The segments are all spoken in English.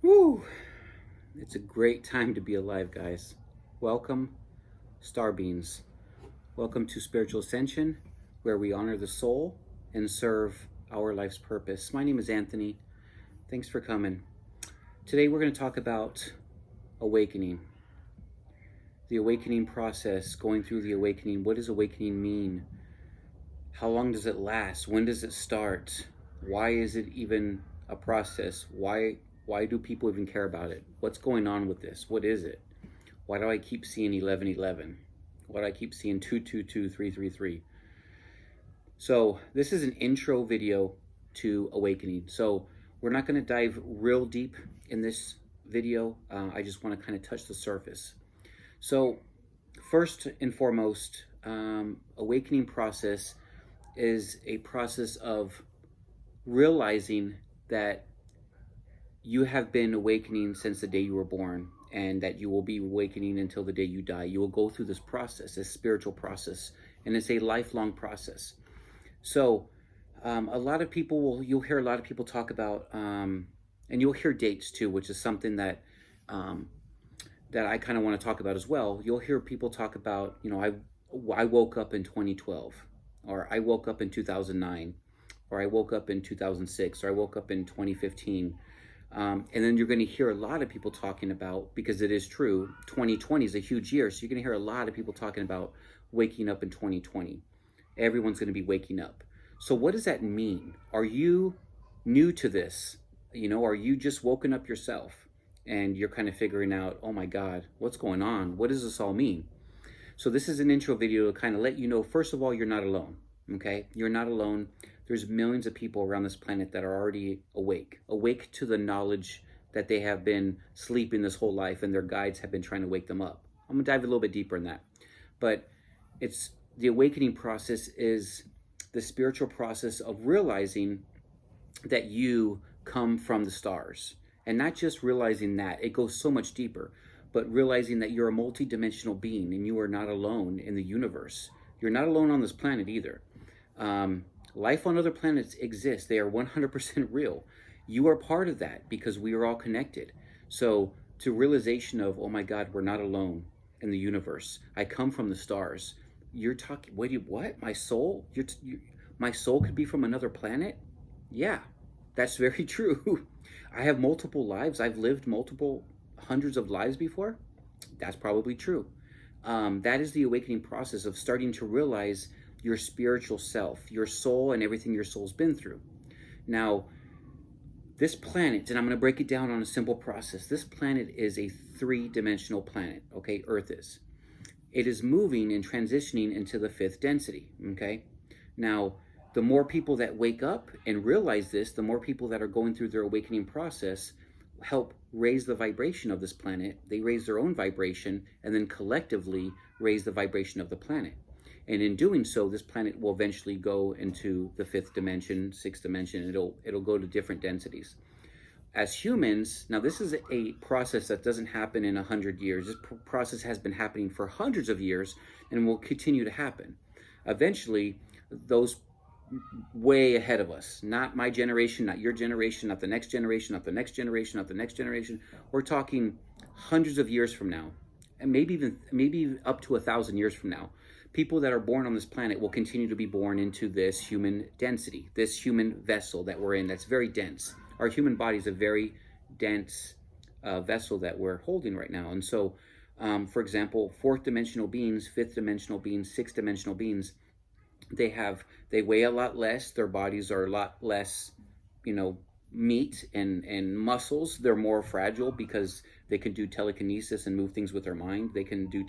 Woo! It's a great time to be alive, guys. Welcome, Star Beings. Welcome to Spiritual Ascension, where we honor the soul and serve our life's purpose. My name is Anthony. Thanks for coming. Today we're going to talk about awakening. The awakening process, going through the awakening. What does awakening mean? How long does it last? When does it start? Why is it even a process? Why do people even care about it? What's going on with this? What is it? Why do I keep seeing 1111? Why do I keep seeing 222333? So this is an intro video to awakening. So we're not going to dive real deep in this video. I just want to kind of touch the surface. So first and foremost, awakening process is a process of realizing that you have been awakening since the day you were born, and that you will be awakening until the day you die. You will go through this process, this spiritual process, and it's a lifelong process. So a lot of people you'll hear a lot of people talk about, and you'll hear dates too, which is something that that I kind of want to talk about as well. You'll hear people talk about, I woke up in 2012, or I woke up in 2009, or I woke up in 2006, or I woke up in 2015. And then you're going to hear a lot of people talking about, because it is true, 2020 is a huge year. So you're going to hear a lot of people talking about waking up in 2020. Everyone's going to be waking up. So what does that mean? Are you new to this? Are you just woken up yourself and you're kind of figuring out, oh my God, what's going on? What does this all mean? So this is an intro video to kind of let you know, first of all, you're not alone. Okay? You're not alone. There's millions of people around this planet that are already awake to the knowledge that they have been sleeping this whole life, and their guides have been trying to wake them up. I'm gonna dive a little bit deeper in that. But it's the awakening process is the spiritual process of realizing that you come from the stars. And not just realizing that, it goes so much deeper, but realizing that you're a multidimensional being and you are not alone in the universe. You're not alone on this planet either. Life on other planets exists. They are 100% real. You are part of that because we are all connected. So to realization of, oh my God, we're not alone in the universe. I come from the stars. You're talking, what? My soul? My soul could be from another planet? Yeah, that's very true. I have multiple lives. I've lived multiple hundreds of lives before. That's probably true. That is the awakening process of starting to realize your spiritual self, your soul, and everything your soul's been through. Now, this planet, and I'm going to break it down on a simple process. This planet is a three-dimensional planet, okay? Earth is. It is moving and transitioning into the fifth density, okay? Now, the more people that wake up and realize this, the more people that are going through their awakening process help raise the vibration of this planet. They raise their own vibration and then collectively raise the vibration of the planet. And in doing so, this planet will eventually go into the fifth dimension, sixth dimension. It'll go to different densities. As humans, now this is a process that doesn't happen in 100 years. This process has been happening for hundreds of years and will continue to happen. Eventually, those way ahead of us, not my generation, not your generation, not the next generation, not the next generation, not the next generation. We're talking hundreds of years from now, and maybe up to 1,000 years from now. People that are born on this planet will continue to be born into this human density, this human vessel that we're in that's very dense. Our human body is a very dense vessel that we're holding right now. And so, for example, fourth dimensional beings, fifth dimensional beings, sixth dimensional beings, they weigh a lot less. Their bodies are a lot less, meat and muscles. They're more fragile because they can do telekinesis and move things with their mind. They can do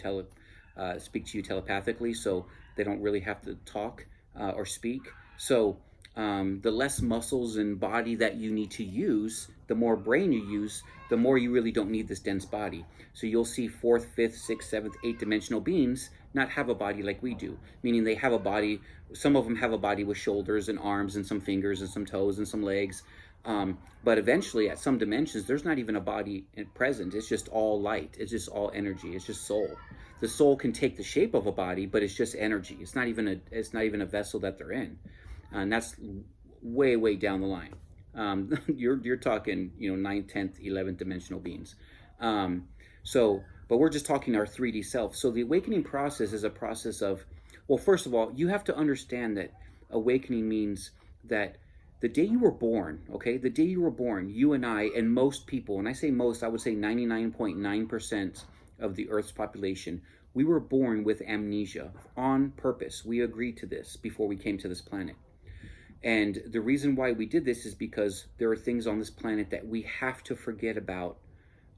speak to you telepathically, so they don't really have to talk or speak. So the less muscles and body that you need to use, the more brain you use, the more you really don't need this dense body. So you'll see fourth, fifth, sixth, seventh, eighth dimensional beings not have a body like we do, meaning they have a body. Some of them have a body with shoulders and arms and some fingers and some toes and some legs. But eventually, at some dimensions, there's not even a body present. It's just all light. It's just all energy. It's just soul. The soul can take the shape of a body, but it's just energy. It's not even a vessel that they're in, and that's way down the line. You're talking, ninth, 10th, 11th dimensional beings. But we're just talking our 3D self. So the awakening process is a process of, well, first of all, you have to understand that awakening means that the day you were born, okay, the day you were born, you and I and most people, and I say most, I would say 99.9% of the Earth's population, we were born with amnesia on purpose. We agreed to this before we came to this planet. And the reason why we did this is because there are things on this planet that we have to forget about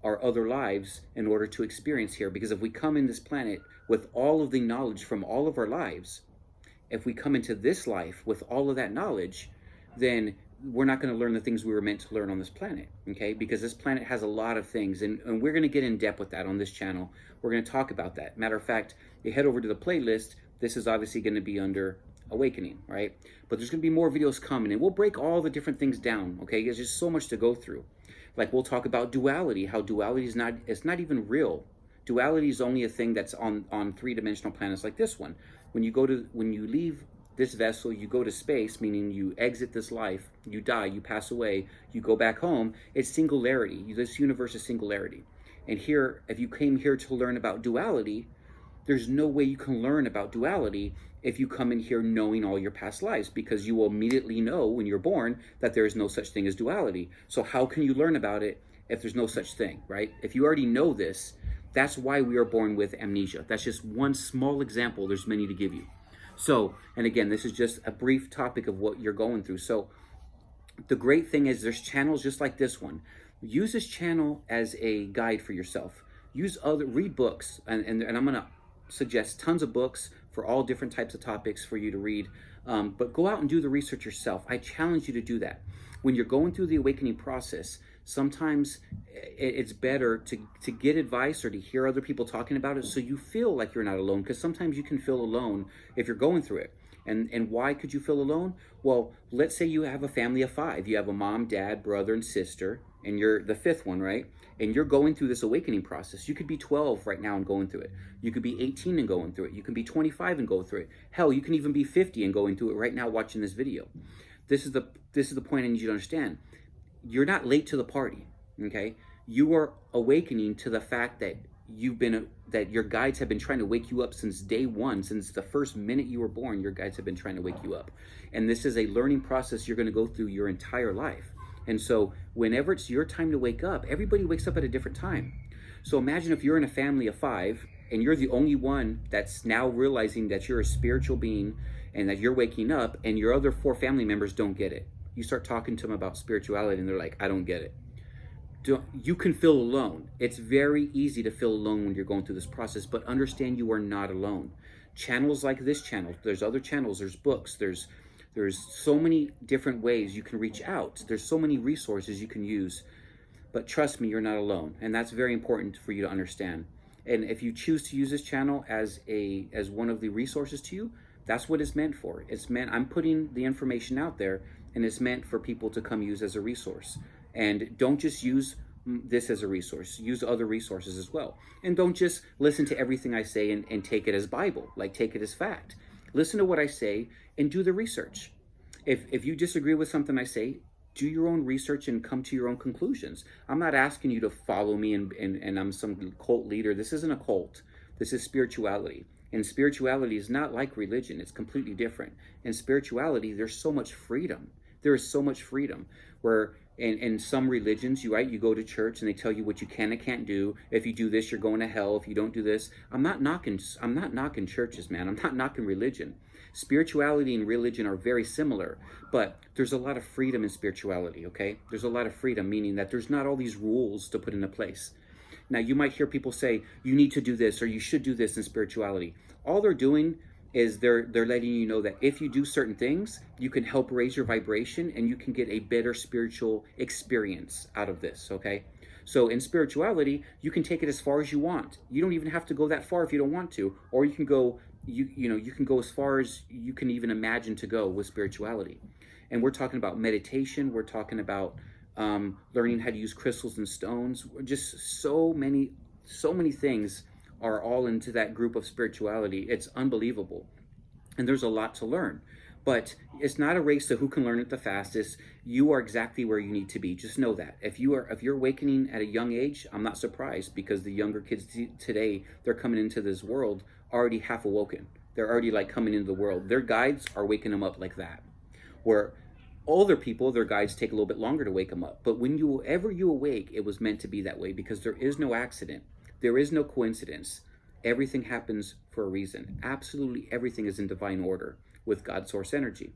our other lives in order to experience here. Because if we come in this planet with all of the knowledge from all of our lives, if we come into this life with all of that knowledge, then we're not going to learn the things we were meant to learn on this planet, okay? Because this planet has a lot of things, and we're going to get in depth with that on this channel. We're going to talk about that. Matter of fact, you head over to the playlist. This is obviously going to be under awakening, right? But there's going to be more videos coming, and we'll break all the different things down, okay? There's just so much to go through. Like, we'll talk about duality, how duality is it's not even real. Duality is only a thing that's on three-dimensional planets like this one. When you leave this vessel, you go to space, meaning you exit this life, you die, you pass away, you go back home. It's singularity. This universe is singularity. And here, if you came here to learn about duality, there's no way you can learn about duality if you come in here knowing all your past lives, because you will immediately know when you're born that there is no such thing as duality. So how can you learn about it if there's no such thing, right? If you already know this, that's why we are born with amnesia. That's just one small example. There's many to give you. So, and again, this is just a brief topic of what you're going through. So the great thing is there's channels just like this one. Use this channel as a guide for yourself. Read books, and I'm going to suggest tons of books for all different types of topics for you to read. But go out and do the research yourself. I challenge you to do that. When you're going through the awakening process, sometimes it's better to get advice or to hear other people talking about it so you feel like you're not alone, because sometimes you can feel alone if you're going through it. And why could you feel alone? Well, let's say you have a family of 5. You have a mom, dad, brother, and sister, and you're the 5th one, right? And you're going through this awakening process. You could be 12 right now and going through it. You could be 18 and going through it. You can be 25 and go through it. Hell, you can even be 50 and going through it right now watching this video. This is the point I need you to understand. You're not late to the party, okay? You are awakening to the fact that that your guides have been trying to wake you up since day one, since the first minute you were born. Your guides have been trying to wake you up, and this is a learning process you're going to go through your entire life. And so whenever it's your time to wake up, everybody wakes up at a different time. So imagine if you're in a family of 5 and you're the only one that's now realizing that you're a spiritual being and that you're waking up, and your other 4 family members don't get it. You start talking to them about spirituality and they're like, I don't get it. You can feel alone. It's very easy to feel alone when you're going through this process, but understand you are not alone. Channels like this channel, there's other channels, there's books, there's so many different ways you can reach out. There's so many resources you can use, but trust me, you're not alone. And that's very important for you to understand. And if you choose to use this channel as one of the resources to you, that's what it's meant for. I'm putting the information out there, and it's meant for people to come use as a resource. And don't just use this as a resource. Use other resources as well. And don't just listen to everything I say and take it as Bible, like take it as fact. Listen to what I say and do the research. If you disagree with something I say, do your own research and come to your own conclusions. I'm not asking you to follow me and I'm some cult leader. This isn't a cult. This is spirituality. And spirituality is not like religion. It's completely different. In spirituality, there's so much freedom. There is so much freedom where in some religions, you go to church and they tell you what you can and can't do. If you do this, you're going to hell. If you don't do this, I'm not knocking churches, man. I'm not knocking religion. Spirituality and religion are very similar, but there's a lot of freedom in spirituality, okay? There's a lot of freedom, meaning that there's not all these rules to put into place. Now, you might hear people say, you need to do this or you should do this in spirituality. All they're doing is they're letting you know that if you do certain things, you can help raise your vibration and you can get a better spiritual experience out of this, okay? So in spirituality, you can take it as far as you want. You don't even have to go that far if you don't want to, or you can go, you can go as far as you can even imagine to go with spirituality. And we're talking about meditation. We're talking about learning how to use crystals and stones. Just so many things are all into that group of spirituality. It's unbelievable. And there's a lot to learn. But it's not a race to who can learn it the fastest. You are exactly where you need to be. Just know that. If you're awakening at a young age, I'm not surprised, because the younger kids today, they're coming into this world already half awoken. They're already like coming into the world. Their guides are waking them up like that. Where older people, their guides take a little bit longer to wake them up. But when you awake, it was meant to be that way, because there is no accident. There is no coincidence. Everything happens for a reason. Absolutely everything is in divine order with God's source energy.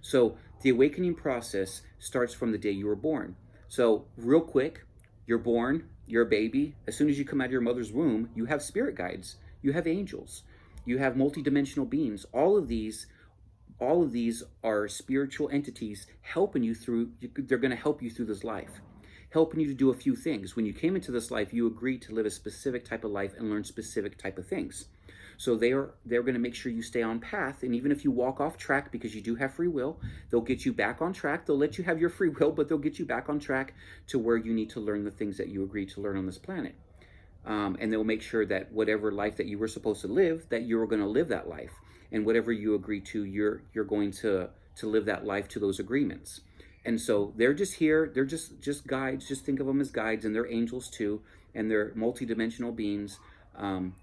So the awakening process starts from the day you were born. So real quick, you're born, you're a baby. As soon as you come out of your mother's womb, you have spirit guides, you have angels, you have multidimensional beings. All of these are spiritual entities helping you through. They're going to help you through this life, helping you to do a few things. When you came into this life, you agreed to live a specific type of life and learn specific type of things. So they're going to make sure you stay on path. And even if you walk off track, because you do have free will, they'll get you back on track. They'll let you have your free will, but they'll get you back on track to where you need to learn the things that you agreed to learn on this planet. And they'll make sure that whatever life that you were supposed to live, that you're going to live that life. And whatever you agree to, you're going to live that life to those agreements. And so they're just here. They're just guides. Just think of them as guides, and they're angels too, and they're multidimensional beings.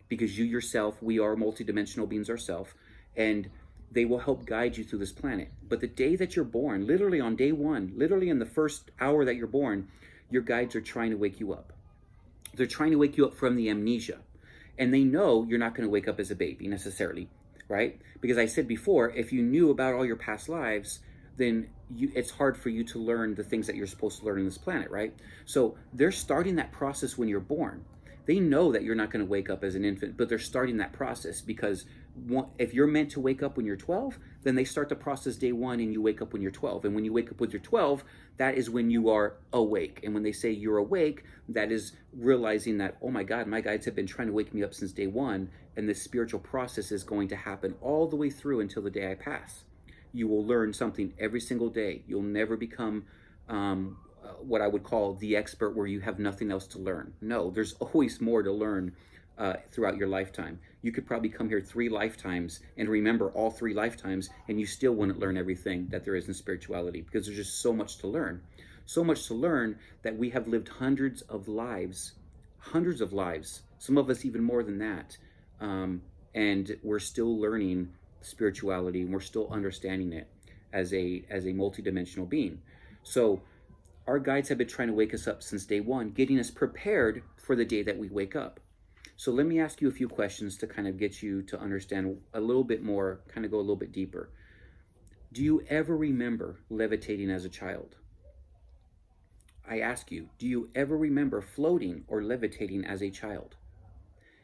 Because you yourself, we are multidimensional beings ourselves, and they will help guide you through this planet. But the day that you're born, literally on day one, literally in the first hour that you're born, your guides are trying to wake you up. They're trying to wake you up from the amnesia. And they know you're not going to wake up as a baby necessarily, right? Because I said before, if you knew about all your past lives, then it's hard for you to learn the things that you're supposed to learn on this planet, right? So they're starting that process when you're born. They know that you're not going to wake up as an infant, but they're starting that process, because if you're meant to wake up when you're 12, then they start the process day one, and you wake up when you're 12. And when you wake up with your 12, that is when you are awake. And when they say you're awake, that is realizing that, oh my God, my guides have been trying to wake me up since day one, and this spiritual process is going to happen all the way through until the day I pass. You will learn something every single day. You'll never become what I would call the expert, where you have nothing else to learn. No, there's always more to learn throughout your lifetime. You could probably come here 3 lifetimes and remember all 3 lifetimes, and you still wouldn't learn everything that there is in spirituality, because there's just so much to learn. So much to learn that we have lived hundreds of lives, some of us even more than that. And we're still learning spirituality, and we're still understanding it as a multidimensional being. So our guides have been trying to wake us up since day one, getting us prepared for the day that we wake up. So let me ask you a few questions to kind of get you to understand a little bit more, kind of go a little bit deeper. Do you ever remember levitating as a child? I ask you, do you ever remember floating or levitating as a child?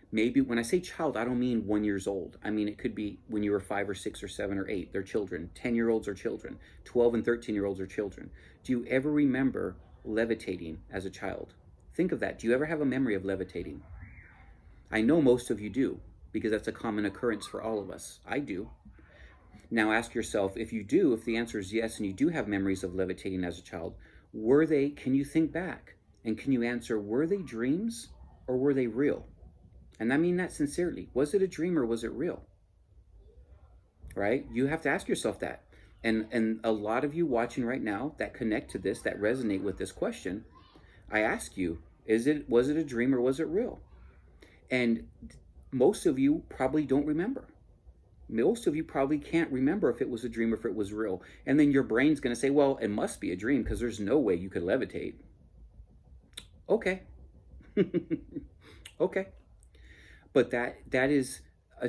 Maybe when I say child, I don't mean 1 year old. I mean, it could be when you were 5 or 6 or 7 or 8. They're children. 10-year-olds are children. 12 and 13-year-olds are children. Do you ever remember levitating as a child? Think of that. Do you ever have a memory of levitating? I know most of you do, because that's a common occurrence for all of us. I do. Now ask yourself, if you do, if the answer is yes, and you do have memories of levitating as a child, can you think back? And can you answer, were they dreams or were they real? And I mean that sincerely. Was it a dream or was it real? Right? You have to ask yourself that. And a lot of you watching right now that connect to this, that resonate with this question, I ask you, was it a dream or was it real? And most of you probably don't remember. Most of you probably can't remember if it was a dream or if it was real. And then your brain's going to say, well, it must be a dream, because there's no way you could levitate. Okay. Okay. But that is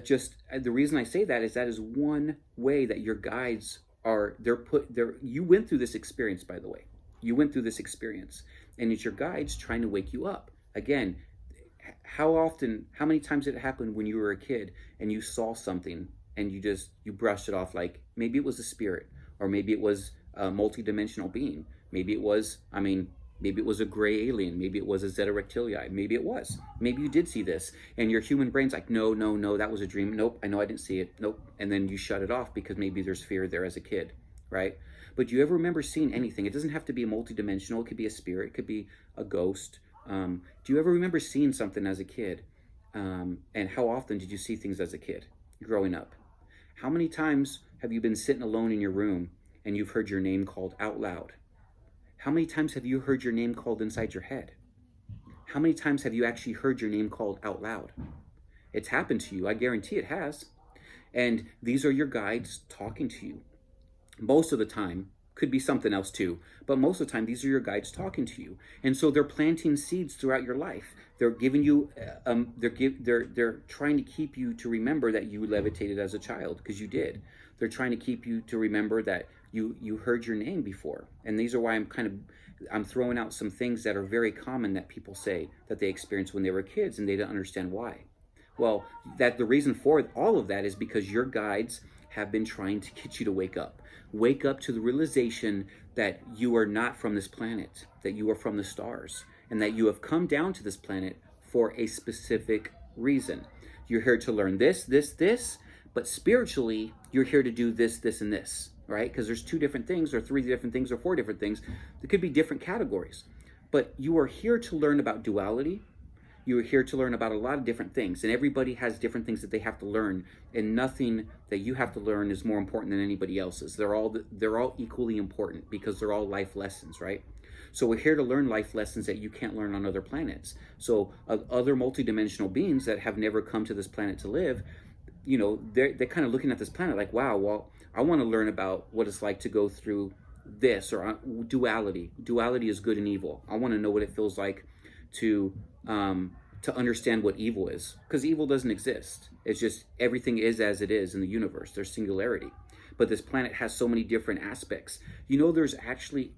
just the reason I say that is one way that your guides you went through this experience, by the way. You went through this experience, and it's your guides trying to wake you up. Again, how many times did it happen when you were a kid and you saw something and you brushed it off, like maybe it was a spirit, or maybe it was a multidimensional being, maybe it was a gray alien, maybe it was a Zeta Reptilii, maybe you did see this, and your human brain's like, no, that was a dream, nope, I know I didn't see it, nope, and then you shut it off because maybe there's fear there as a kid, right? But do you ever remember seeing anything? It doesn't have to be multidimensional, it could be a spirit, it could be a ghost. Do you ever remember seeing something as a kid? And how often did you see things as a kid growing up? How many times have you been sitting alone in your room and you've heard your name called out loud? How many times have you heard your name called inside your head? How many times have you actually heard your name called out loud? It's happened to you. I guarantee it has. And these are your guides talking to you. Most of the time, could be something else too, but most of the time, these are your guides talking to you. And so they're planting seeds throughout your life. They're giving you, they're trying to keep you to remember that you levitated as a child, because you did. They're trying to keep you to remember that you heard your name before. And these are why I'm throwing out some things that are very common that people say that they experienced when they were kids and they don't understand why. Well, that the reason for all of that is because your guides have been trying to get you to wake up. Wake up to the realization that you are not from this planet, that you are from the stars, and that you have come down to this planet for a specific reason. You're here to learn this, but spiritually, you're here to do this, and this, right? Because there's 2 different things, or 3 different things, or 4 different things. There could be different categories. But you are here to learn about duality. You are here to learn about a lot of different things, and everybody has different things that they have to learn, and nothing that you have to learn is more important than anybody else's. They're all equally important because they're all life lessons, right? So we're here to learn life lessons that you can't learn on other planets. So other multidimensional beings that have never come to this planet to live, they're kind of looking at this planet like, wow, well, I want to learn about what it's like to go through this, or duality. Duality is good and evil. I want to know what it feels like to understand what evil is, because evil doesn't exist. It's just everything is as it is in the universe. There's singularity, but this planet has so many different aspects. There's actually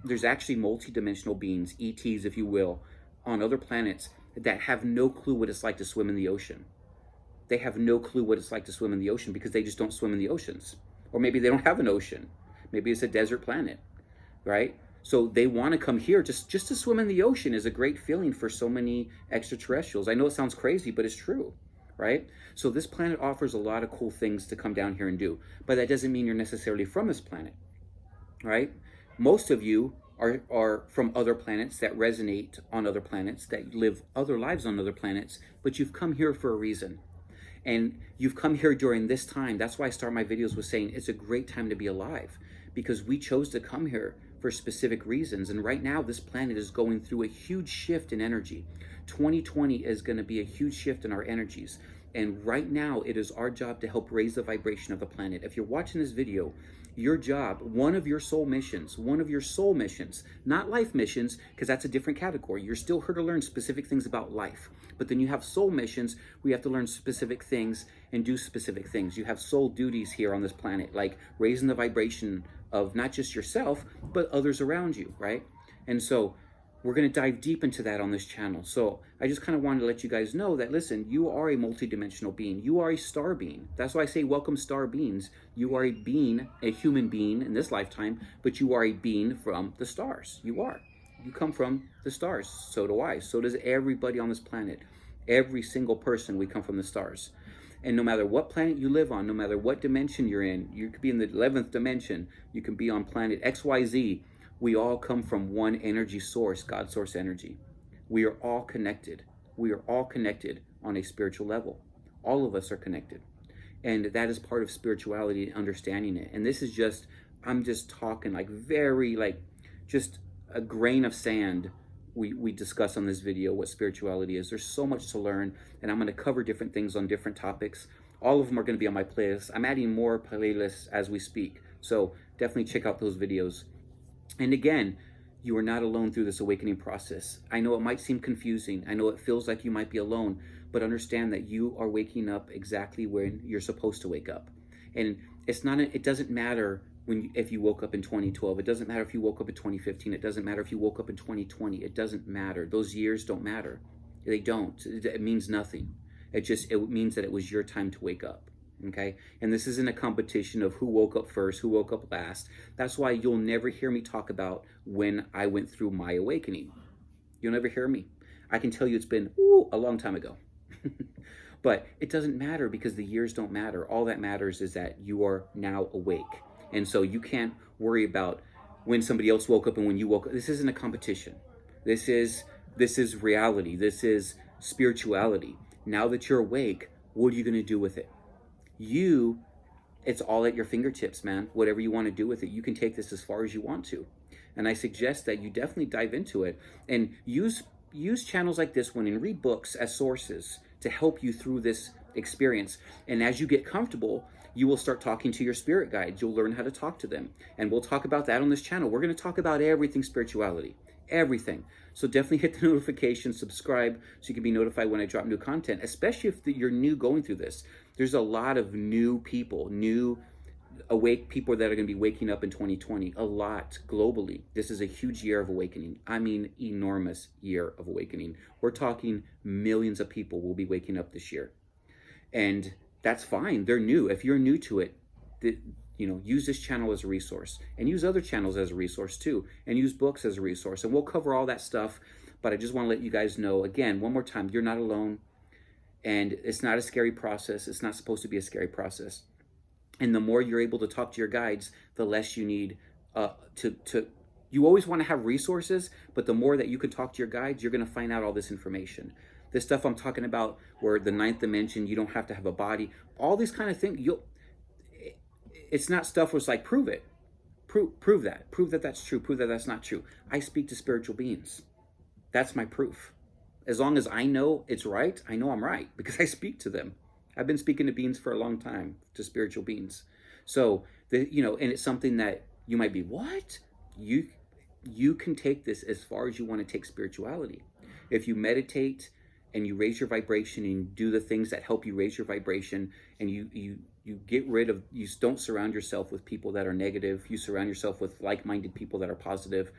multidimensional beings, ETs, if you will, on other planets that have no clue what it's like to swim in the ocean. They have no clue what it's like to swim in the ocean because they just don't swim in the oceans, or maybe they don't have an ocean. Maybe it's a desert planet, right? So they want to come here. Just to swim in the ocean is a great feeling for so many extraterrestrials. I know it sounds crazy, but it's true, right? So this planet offers a lot of cool things to come down here and do, but that doesn't mean you're necessarily from this planet, right? Most of you are from other planets that resonate on other planets, that live other lives on other planets, but you've come here for a reason. And you've come here during this time. That's why I start my videos with saying it's a great time to be alive, because we chose to come here for specific reasons. And right now, this planet is going through a huge shift in energy. 2020 is going to be a huge shift in our energies. And right now, it is our job to help raise the vibration of the planet. If you're watching this video, your job, one of your soul missions, not life missions, because that's a different category. You're still here to learn specific things about life. But then you have soul missions where you have to learn specific things and do specific things. You have soul duties here on this planet, like raising the vibration of not just yourself, but others around you, right? And so we're going to dive deep into that on this channel. So I just kind of wanted to let you guys know that, listen, you are a multidimensional being. You are a star being. That's why I say welcome, star beings. You are a being, a human being in this lifetime, but you are a being from the stars. You are. You come from the stars. So do I. So does everybody on this planet. Every single person, we come from the stars. And no matter what planet you live on, no matter what dimension you're in, you could be in the 11th dimension, you can be on planet XYZ, we all come from one energy source, God source energy. We are all connected. We are all connected on a spiritual level. All of us are connected. And that is part of spirituality and understanding it. And this is just, I'm just talking just a grain of sand we discuss on this video what spirituality is. There's so much to learn, and I'm going to cover different things on different topics. All of them are going to be on my playlist. I'm adding more playlists as we speak, so definitely check out those videos. And again, you are not alone through this awakening process. I know it might seem confusing. I know it feels like you might be alone, but understand that you are waking up exactly when you're supposed to wake up. And it doesn't matter if you woke up in 2012, it doesn't matter if you woke up in 2015, it doesn't matter if you woke up in 2020, it doesn't matter. Those years don't matter. They don't. It means nothing. It means that it was your time to wake up. Okay? And this isn't a competition of who woke up first, who woke up last. That's why you'll never hear me talk about when I went through my awakening. You'll never hear me. I can tell you it's been a long time ago. But it doesn't matter because the years don't matter. All that matters is that you are now awake. And so you can't worry about when somebody else woke up and when you woke up. This isn't a competition. This is reality. This is spirituality. Now that you're awake, what are you going to do with it? You It's all at your fingertips, man. Whatever you want to do with it, you can take this as far as you want to. And I suggest that you definitely dive into it and use channels like this one and read books as sources to help you through this experience. And as you get comfortable, you will start talking to your spirit guides. You'll learn how to talk to them. And we'll talk about that on this channel. We're going to talk about everything spirituality, everything. So definitely hit the notification, subscribe, so you can be notified when I drop new content, especially if you're new going through this. There's a lot of new people, new awake people that are going to be waking up in 2020, a lot globally. This is a huge year of awakening. I mean, enormous year of awakening. We're talking millions of people will be waking up this year. And that's fine. They're new. If you're new to it, use this channel as a resource, and use other channels as a resource too, and use books as a resource. And we'll cover all that stuff. But I just want to let you guys know, again, one more time, you're not alone. And it's not a scary process. It's not supposed to be a scary process. And the more you're able to talk to your guides, the less you need you always want to have resources, but the more that you can talk to your guides, you're going to find out all this information. This stuff I'm talking about, where the ninth dimension, you don't have to have a body, all these kind of things, it's not stuff where it's like, prove it. Prove that that's true, prove that that's not true. I speak to spiritual beings. That's my proof. As long as I know it's right, I know I'm right because I speak to them. I've been speaking to beings for a long time, to spiritual beings. So, and it's something that you might be, what? You can take this as far as you want to take spirituality. If you meditate and you raise your vibration and you do the things that help you raise your vibration, and you get rid of, you don't surround yourself with people that are negative, you surround yourself with like-minded people that are positive,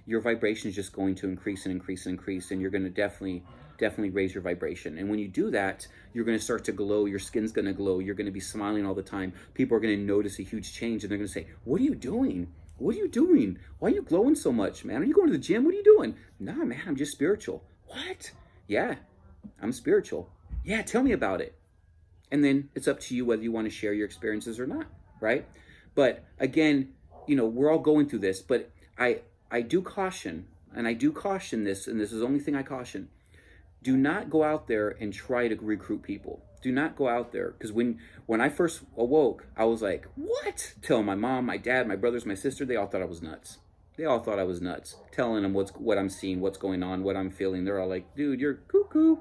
your vibration is just going to increase and increase and increase, and you're going to definitely raise your vibration. And when you do that, you're going to start to glow, your skin's going to glow, you're going to be smiling all the time. People are going to notice a huge change, and they're going to say, what are you doing? What are you doing? Why are you glowing so much, man? Are you going to the gym? What are you doing? Nah, man, I'm just spiritual. What? Yeah, I'm spiritual. Yeah, tell me about it. And then it's up to you whether you want to share your experiences or not, right? But again, we're all going through this, but I do caution, and I do caution this, and this is the only thing I caution. Do not go out there and try to recruit people. Do not go out there, because when I first awoke, I was like, what? Telling my mom, my dad, my brothers, my sister, they all thought I was nuts. They all thought I was nuts. Telling them what I'm seeing, what's going on, what I'm feeling. They're all like, dude, you're cuckoo.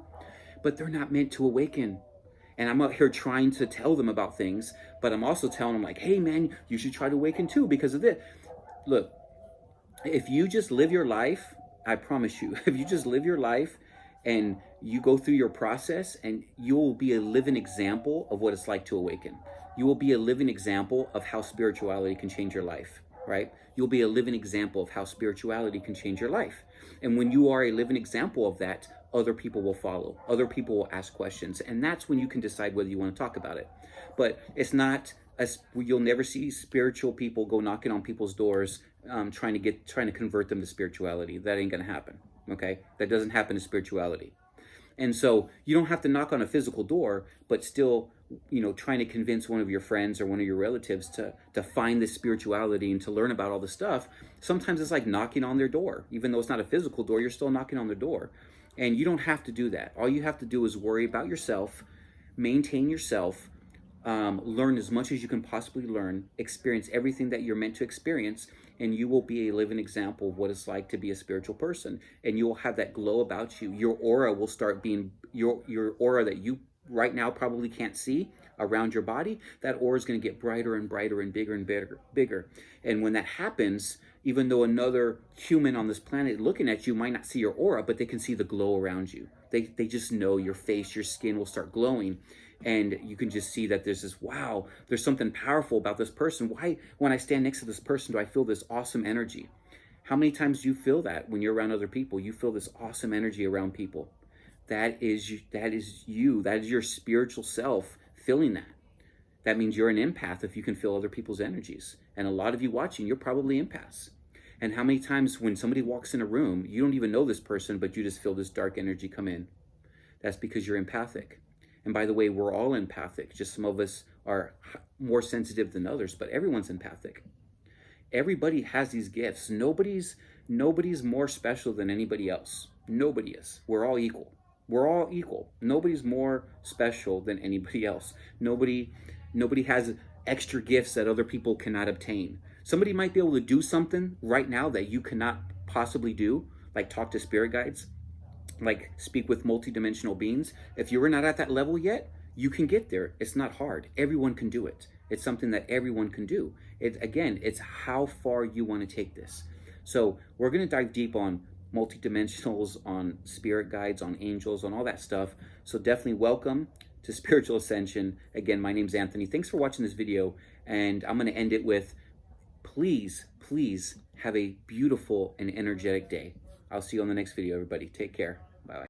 But they're not meant to awaken. And I'm out here trying to tell them about things, but I'm also telling them like, hey man, you should try to awaken too because of this. Look, if you just live your life, I promise you, if you just live your life and you go through your process, and you will be a living example of what it's like to awaken. You will be a living example of how spirituality can change your life, right? You'll be a living example of how spirituality can change your life. And when you are a living example of that, other people will follow. Other people will ask questions. And that's when you can decide whether you want to talk about it. But it's not, you'll never see spiritual people go knocking on people's doors, trying to convert them to spirituality. That ain't going to happen. Okay? That doesn't happen to spirituality. And so you don't have to knock on a physical door, but still, trying to convince one of your friends or one of your relatives to find this spirituality and to learn about all this stuff. Sometimes it's like knocking on their door. Even though it's not a physical door, you're still knocking on their door. And you don't have to do that. All you have to do is worry about yourself, maintain yourself, learn as much as you can possibly learn, experience everything that you're meant to experience, and you will be a living example of what it's like to be a spiritual person. And you will have that glow about you. Your aura will start being, your aura that you right now probably can't see around your body, that aura is going to get brighter and brighter and bigger and bigger. And when that happens, even though another human on this planet looking at you might not see your aura, but they can see the glow around you. They just know your face, your skin will start glowing. And you can just see that there's this, wow, there's something powerful about this person. Why, when I stand next to this person, do I feel this awesome energy? How many times do you feel that when you're around other people? You feel this awesome energy around people. That is you. That is your spiritual self feeling that. That means you're an empath if you can feel other people's energies. And a lot of you watching, you're probably empaths. And how many times when somebody walks in a room, you don't even know this person, but you just feel this dark energy come in? That's because you're empathic. And by the way, we're all empathic. Just some of us are more sensitive than others, but everyone's empathic. Everybody has these gifts. Nobody's more special than anybody else. Nobody is. We're all equal. We're all equal. Nobody's more special than anybody else. Nobody has extra gifts that other people cannot obtain. Somebody might be able to do something right now that you cannot possibly do, like talk to spirit guides, like speak with multidimensional beings. If you're not at that level yet, you can get there. It's not hard. Everyone can do it. It's something that everyone can do. Again, it's how far you want to take this. So we're going to dive deep on multidimensionals, on spirit guides, on angels, on all that stuff. So definitely welcome to Spiritual Ascension. Again, my name's Anthony. Thanks for watching this video. And I'm going to end it with, please, please have a beautiful and energetic day. I'll see you on the next video, everybody. Take care.